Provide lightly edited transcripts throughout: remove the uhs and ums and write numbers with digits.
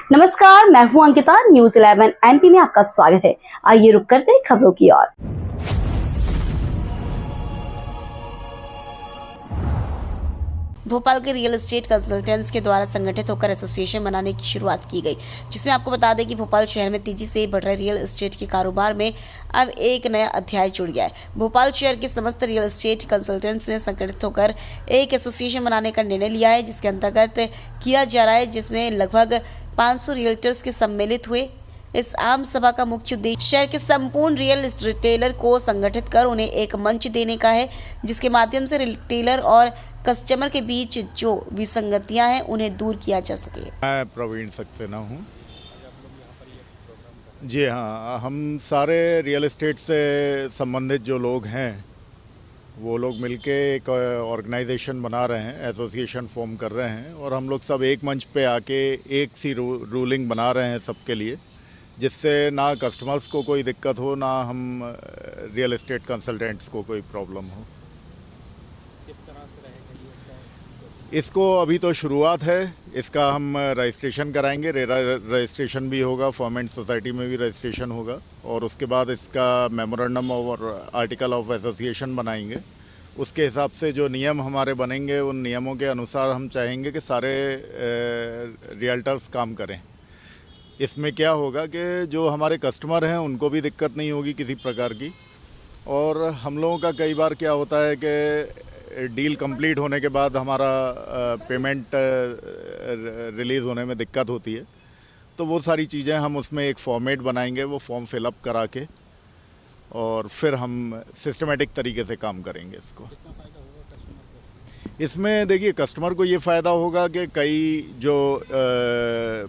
नमस्कार, मैं हूं अंकिता। न्यूज़ 11 एमपी में आपका स्वागत है। आइए रुक करते हैं खबरों की ओर। भोपाल के रियल एस्टेट कंसल्टेंट्स के द्वारा संगठित होकर एसोसिएशन बनाने की शुरुआत की गई, जिसमें आपको बता दें कि भोपाल शहर में तेजी से बढ़ रहे रियल एस्टेट के कारोबार में अब एक नया अध्याय जुड़ गया है। भोपाल शहर के समस्त रियल एस्टेट कंसल्टेंट्स ने संगठित होकर एक एसोसिएशन बनाने का निर्णय लिया है, जिसके अंतर्गत किया जा रहा है, जिसमें लगभग 500 रियल्टर्स के सम्मिलित हुए। इस आम सभा का मुख्य उद्देश्य शहर के संपूर्ण रियल रिटेलर को संगठित कर उन्हें एक मंच देने का है, जिसके माध्यम से रिटेलर और कस्टमर के बीच जो विसंगतियां हैं उन्हें दूर किया जा सके। मैं प्रवीण सक्सेना हूँ। जी हाँ, हम सारे रियल एस्टेट से संबंधित जो लोग हैं वो लोग मिलके एक ऑर्गेनाइजेशन बना रहे हैं, एसोसिएशन फॉर्म कर रहे हैं और हम लोग सब एक मंच पे आके एक सी रूलिंग बना रहे हैं सबके लिए, जिससे ना कस्टमर्स को कोई दिक्कत हो, ना हम रियल एस्टेट कंसल्टेंट्स को कोई प्रॉब्लम हो। किस तरह से रहेगा ये इसका? इसको अभी तो शुरुआत है, इसका हम रजिस्ट्रेशन कराएंगे, रेरा रजिस्ट्रेशन भी होगा, फर्म एंड सोसाइटी में भी रजिस्ट्रेशन होगा और उसके बाद इसका मेमोरेंडम और आर्टिकल ऑफ एसोसिएशन बनाएंगे। उसके हिसाब से जो नियम हमारे बनेंगे उन नियमों के अनुसार हम चाहेंगे कि सारे रियल्टर्स काम करें। इसमें क्या होगा कि जो हमारे कस्टमर हैं उनको भी दिक्कत नहीं होगी किसी प्रकार की, और हम लोगों का कई बार क्या होता है कि डील कंप्लीट होने के बाद हमारा पेमेंट रिलीज़ होने में दिक्कत होती है, तो वो सारी चीज़ें हम उसमें एक फॉर्मेट बनाएंगे, वो फॉर्म फिलअप करा के और फिर हम सिस्टमेटिक तरीके से काम करेंगे इसको। कितना फ़ायदा होगा कस्टमर को? इसमें देखिए, कस्टमर को ये फ़ायदा होगा कि कई जो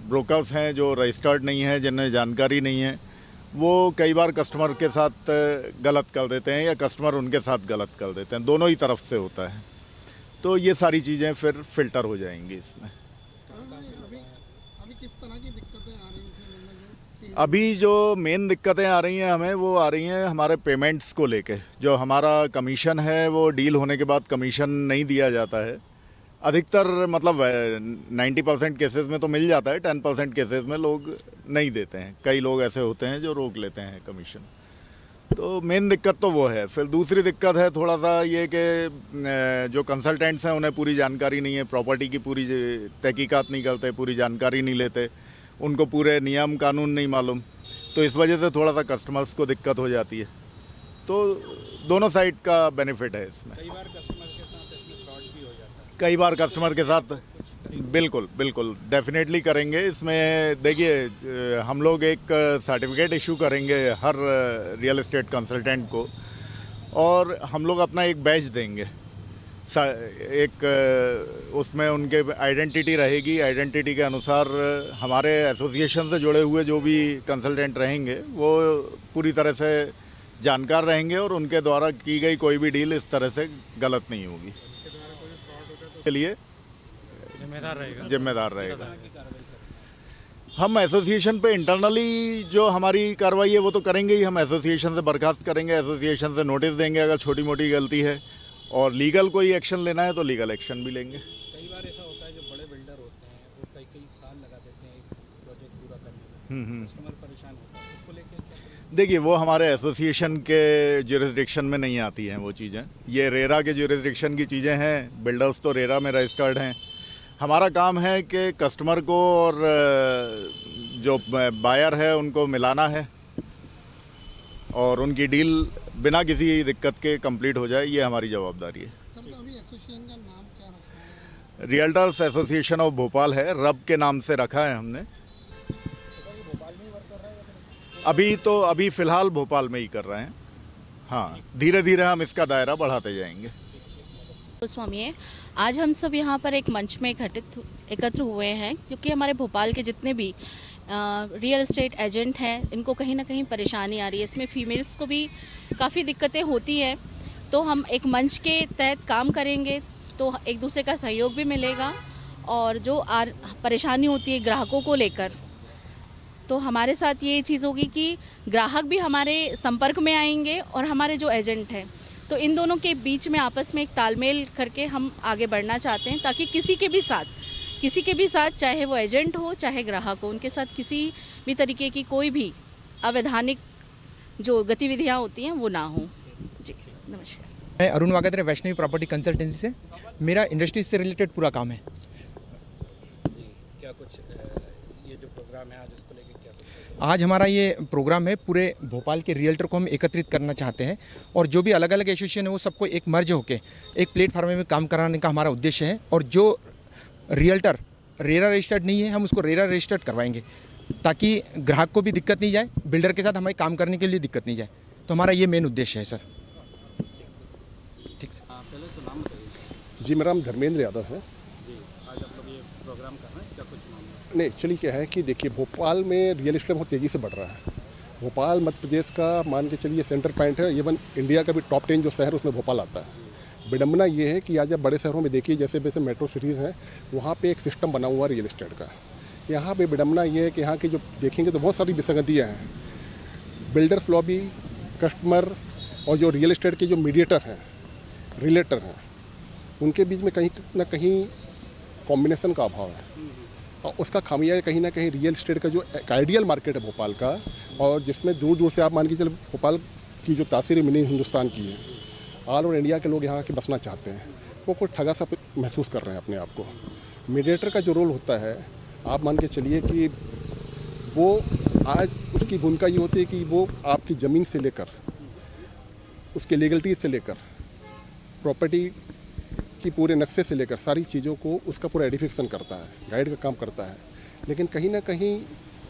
ब्रोकर्स हैं जो रजिस्टर्ड नहीं हैं, जिन्हें जानकारी नहीं है, वो कई बार कस्टमर के साथ गलत कर देते हैं या कस्टमर उनके साथ गलत कर देते हैं, दोनों ही तरफ से होता है। तो ये सारी चीज़ें फिर फ़िल्टर हो जाएंगी इसमें। अभी किस तरह की दिक्कतें आ रही थी? अभी जो मेन दिक्कतें आ रही हैं हमें, वो आ रही हैं हमारे पेमेंट्स को लेके। जो हमारा कमीशन है वो डील होने के बाद कमीशन नहीं दिया जाता है। अधिकतर मतलब 90% केसेस में तो मिल जाता है, 10% केसेस में लोग नहीं देते हैं। कई लोग ऐसे होते हैं जो रोक लेते हैं कमीशन। तो मेन दिक्कत तो वो है। फिर दूसरी दिक्कत है थोड़ा सा ये कि जो कंसल्टेंट्स हैं उन्हें पूरी जानकारी नहीं है, प्रॉपर्टी की पूरी तहकीकात नहीं करते, पूरी जानकारी नहीं लेते, उनको पूरे नियम कानून नहीं मालूम, तो इस वजह से थोड़ा सा कस्टमर्स को दिक्कत हो जाती है। तो दोनों साइड का बेनिफिट है इसमें। कई बार कस्टमर के साथ इसमें फ्रॉड भी हो जाता है। कई बार कस्टमर के साथ बिल्कुल डेफिनेटली करेंगे। इसमें देखिए, हम लोग एक सर्टिफिकेट इशू करेंगे हर रियल एस्टेट कंसल्टेंट को, और हम लोग अपना एक बैच देंगे। एक उसमें उनके आइडेंटिटी रहेगी, आइडेंटिटी के अनुसार हमारे एसोसिएशन से जुड़े हुए जो भी कंसल्टेंट रहेंगे वो पूरी तरह से जानकार रहेंगे और उनके द्वारा की गई कोई भी डील इस तरह से गलत नहीं होगी। के लिए जिम्मेदार रहेगा। हम एसोसिएशन पे इंटरनली जो हमारी कार्रवाई है वो तो करेंगे ही। हम एसोसिएशन से बर्खास्त करेंगे, एसोसिएशन से नोटिस देंगे अगर छोटी मोटी गलती है, और लीगल कोई एक्शन लेना है तो लीगल एक्शन भी लेंगे। कई बार ऐसा होता है जो बड़े बिल्डर होते हैं वो कई साल लगा देते हैं एक प्रोजेक्ट पूरा करने में, कस्टमर परेशान होता है, उसको लेके क्या करेंगे? देखिए, वो हमारे एसोसिएशन के ज्यूरिसडिक्शन में नहीं आती हैं वो चीज़ें। ये रेरा के ज्यूरिसडिक्शन की चीज़ें हैं। बिल्डर्स तो रेरा में रजिस्टर्ड हैं। हमारा काम है कि कस्टमर को और जो बायर है उनको मिलाना है और उनकी डील बिना किसी दिक्कत के कंप्लीट हो जाए, ये हमारी जवाबदारी है। सर, तो अभी एसोसिएशन का नाम क्या रखा है? रियल्टर्स एसोसिएशन ऑफ भोपाल है, रब के नाम से रखा है हमने। तो ये भोपाल में ही वर्क कर रहा है या फिर? अभी फ़िलहाल भोपाल में ही कर रहे हैं। हाँ, धीरे धीरे हम इसका दायरा बढ़ाते जाएंगे। स्वामी है। आज हम सब यहाँ पर एक मंच में एकत्र हुए हैं क्योंकि हमारे भोपाल के जितने भी रियल एस्टेट एजेंट हैं इनको कहीं ना कहीं परेशानी आ रही है। इसमें फ़ीमेल्स को भी काफ़ी दिक्कतें होती हैं, तो हम एक मंच के तहत काम करेंगे तो एक दूसरे का सहयोग भी मिलेगा, और जो परेशानी होती है ग्राहकों को लेकर, तो हमारे साथ ये चीज़ होगी कि ग्राहक भी हमारे संपर्क में आएंगे और हमारे जो एजेंट हैं, तो इन दोनों के बीच में आपस में एक तालमेल करके हम आगे बढ़ना चाहते हैं ताकि किसी के भी साथ किसी के भी साथ, चाहे वो एजेंट हो चाहे ग्राहक हो, उनके साथ किसी भी तरीके की कोई भी अवैधानिक जो गतिविधियाँ होती हैं वो ना हो। जी नमस्कार। मैं अरुण वागेत्रे, वैष्णवी प्रॉपर्टी कंसल्टेंसी से। मेरा इंडस्ट्री से रिलेटेड पूरा काम है। क्या कुछ ये जो प्रोग्राम है आज उसको लेके क्या कुछ आज हमारा ये प्रोग्राम है, पूरे भोपाल के रियल्टर को हम एकत्रित करना चाहते हैं और जो भी अलग अलग एसोसिएशन है वो सबको एक मर्ज होकर एक प्लेटफार्म में काम कराने का हमारा उद्देश्य है। और जो रियल्टर रेरा रजिस्टर्ड नहीं है, हम उसको रेरा रजिस्टर्ड करवाएंगे ताकि ग्राहक को भी दिक्कत नहीं जाए, बिल्डर के साथ हमें काम करने के लिए दिक्कत नहीं जाए। तो हमारा ये मेन उद्देश्य है सर। ठीक सर। पहले तो नाम बताइए। जी, मेरा नाम धर्मेंद्र यादव है। जी, आज आप लोग ये प्रोग्राम कर रहे हैं, क्या कुछ मामला? नहीं, एक्चुअली क्या है कि देखिए, भोपाल में रियल एस्टेट बहुत तेज़ी से बढ़ रहा है। भोपाल मध्य प्रदेश का मान के चलिए सेंटर पॉइंट है। इवन इंडिया का भी टॉप 10 जो शहर उसमें भोपाल आता है। विडम्बना ये है कि आज आप बड़े शहरों में देखिए, जैसे जैसे मेट्रो सिटीज़ हैं, वहाँ पे एक सिस्टम बना हुआ है रियल एस्टेट का। यहाँ पे विडम्बना ये है कि यहाँ की जो देखेंगे तो बहुत सारी विसंगतियाँ हैं। बिल्डर्स लॉबी, कस्टमर और जो रियल एस्टेट के जो मीडिएटर हैं, रिलेटर हैं, उनके बीच में कहीं ना कहीं कॉम्बिनेशन का अभाव है। और उसका खामियाजा कहीं ना कहीं रियल एस्टेट का जो एक आइडियल मार्केट है भोपाल का, और जिसमें दूर दूर से आप मान के चलो भोपाल की जो तासीर मिनी हिंदुस्तान की है, ऑल ओवर इंडिया के लोग यहाँ के बसना चाहते हैं, वो कुछ ठगा सा महसूस कर रहे हैं अपने आप को। मीडिएटर का जो रोल होता है, आप मान के चलिए कि वो आज उसकी भूमिका ये होती है कि वो आपकी ज़मीन से लेकर उसके लीगलिटी से लेकर प्रॉपर्टी की पूरे नक्शे से लेकर सारी चीज़ों को उसका पूरा एडिफिकेशन करता है, गाइड का काम करता है। लेकिन कहीं ना कहीं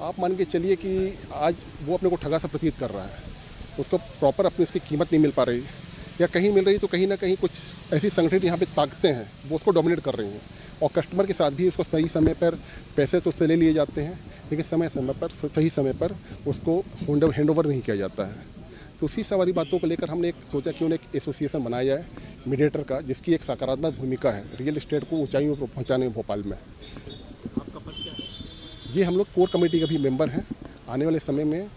आप मान के चलिए कि आज वो अपने को ठगा सा प्रतीत कर रहा है, उसको प्रॉपर अपनी उसकी कीमत नहीं मिल पा रही, या कहीं मिल रही तो कहीं ना कहीं कुछ ऐसी संगठित यहाँ पे ताकतें हैं वो उसको डोमिनेट कर रही हैं। और कस्टमर के साथ भी उसको सही समय पर पैसे तो उससे ले लिए जाते हैं, लेकिन समय समय पर सही समय पर उसको हैंड ओवर नहीं किया जाता है। तो उसी सारी बातों को लेकर हमने एक सोचा कि उन्हें एक एसोसिएशन बनाया जाए मीडिएटर का, जिसकी एक सकारात्मक भूमिका है रियल एस्टेट को ऊंचाइयों पर पहुंचाने में भोपाल में। आपका पद क्या है? जी, हम लोग कोर कमेटी का भी मेंबर हैं। आने वाले समय में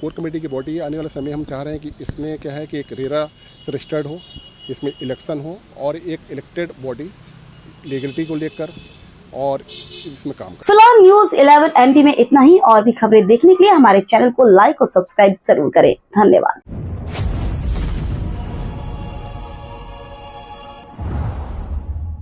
कोर कमेटी की बॉडी है, आने वाले समय हम चाह रहे हैं कि इसमें क्या है कि एक रेरा रजिस्टर्ड हो, इसमें इलेक्शन हो और एक इलेक्टेड बॉडी लीगलिटी को लेकर और इसमें काम करें। फिलहाल न्यूज़ 11 MP में इतना ही। और भी खबरें देखने के लिए हमारे चैनल को लाइक और सब्सक्राइब जरूर करें। धन्यवाद।